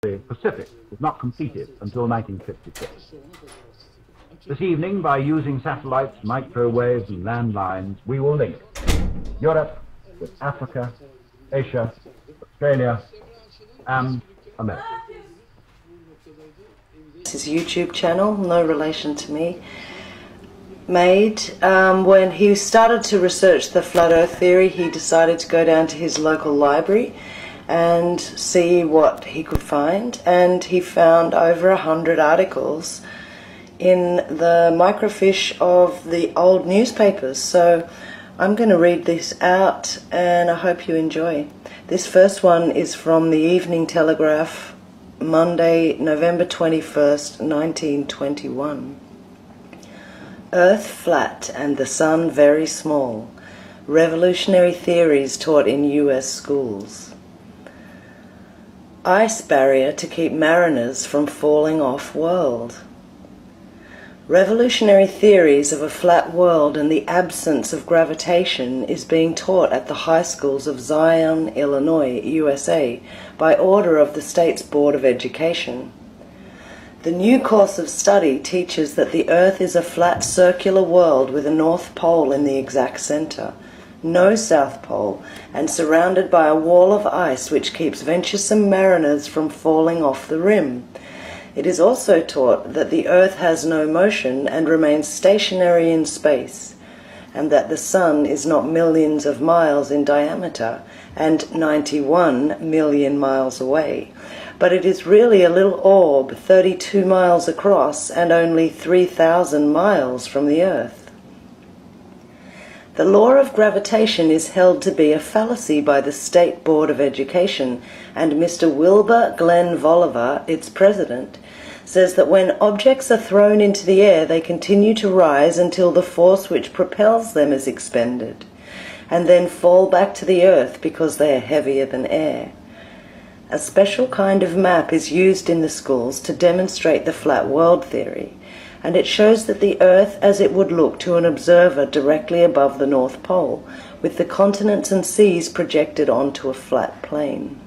The Pacific was not completed until 1956. This evening, by using satellites, microwaves and landlines, we will link Europe with Africa, Asia, Australia and America. His YouTube channel, no relation to me, made when he started to research the flat earth theory. He decided to go down to his local library and see what he could find, and he found over 100 articles in the microfiche of the old newspapers. So I'm going to read this out and I hope you enjoy. This first one is from the Evening Telegraph, Monday, November 21st, 1921. Earth flat and the sun very small. Revolutionary theories taught in US schools. Ice barrier to keep mariners from falling off world. Revolutionary theories of a flat world and the absence of gravitation is being taught at the high schools of Zion, Illinois, USA, by order of the state's Board of Education. The new course of study teaches that the Earth is a flat circular world with a North Pole in the exact center, no South Pole, and surrounded by a wall of ice which keeps venturesome mariners from falling off the rim. It is also taught that the Earth has no motion and remains stationary in space, and that the Sun is not millions of miles in diameter and 91 million miles away, but it is really a little orb 32 miles across and only 3,000 miles from the Earth. The law of gravitation is held to be a fallacy by the State Board of Education, and Mr. Wilbur Glenn Voliver, its president, says that when objects are thrown into the air, they continue to rise until the force which propels them is expended, and then fall back to the earth because they are heavier than air. A special kind of map is used in the schools to demonstrate the flat world theory, and it shows that the Earth as it would look to an observer directly above the North Pole, with the continents and seas projected onto a flat plane.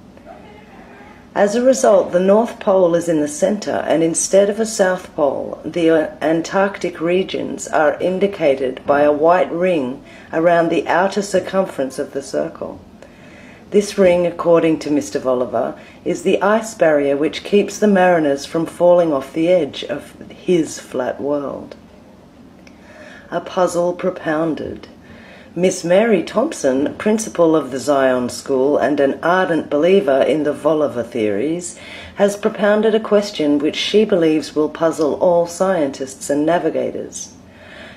As a result, the North Pole is in the center, and instead of a South Pole, the Antarctic regions are indicated by a white ring around the outer circumference of the circle. This ring, according to Mr. Voliver, is the ice barrier which keeps the mariners from falling off the edge of his flat world. A puzzle propounded. Miss Mary Thompson, principal of the Zion School and an ardent believer in the Voliver theories, has propounded a question which she believes will puzzle all scientists and navigators.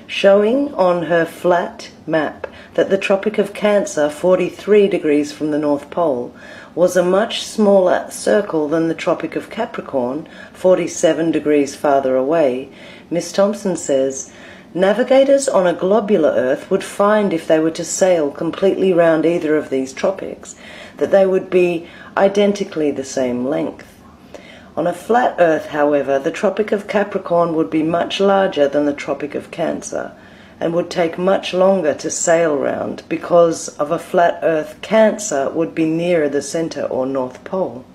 Showing on her flat map that the Tropic of Cancer, 43 degrees from the North Pole, was a much smaller circle than the Tropic of Capricorn, 47 degrees farther away, Miss Thompson says, navigators on a globular Earth would find, if they were to sail completely round either of these tropics, that they would be identically the same length. On a flat Earth, however, the Tropic of Capricorn would be much larger than the Tropic of Cancer, and would take much longer to sail round because of a flat Earth. Cancer would be nearer the center or North Pole.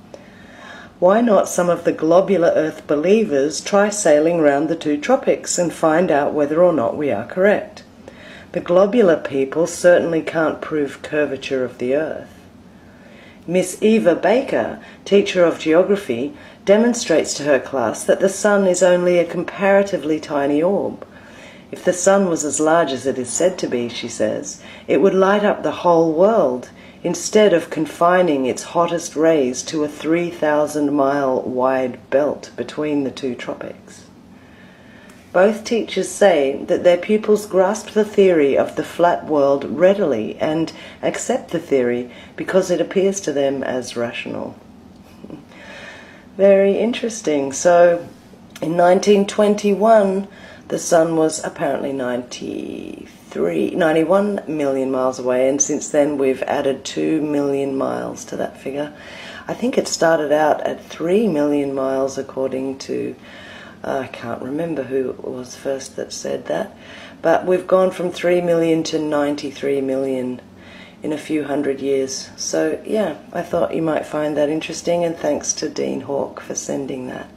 Why not some of the globular Earth believers try sailing round the two tropics and find out whether or not we are correct? The globular people certainly can't prove curvature of the Earth. Miss Eva Baker, teacher of geography, demonstrates to her class that the Sun is only a comparatively tiny orb. If the Sun was as large as it is said to be, she says, it would light up the whole world, instead of confining its hottest rays to a 3,000-mile wide belt between the two tropics. Both teachers say that their pupils grasp the theory of the flat world readily and accept the theory because it appears to them as rational. Very interesting. So, in 1921, the Sun was apparently 91 million miles away, and since then we've added 2 million miles to that figure. I think it started out at 3 million miles according to, I can't remember who it was first that said that, but we've gone from 3 million to 93 million in a few hundred years. So yeah, I thought you might find that interesting, and thanks to Dean Hawke for sending that.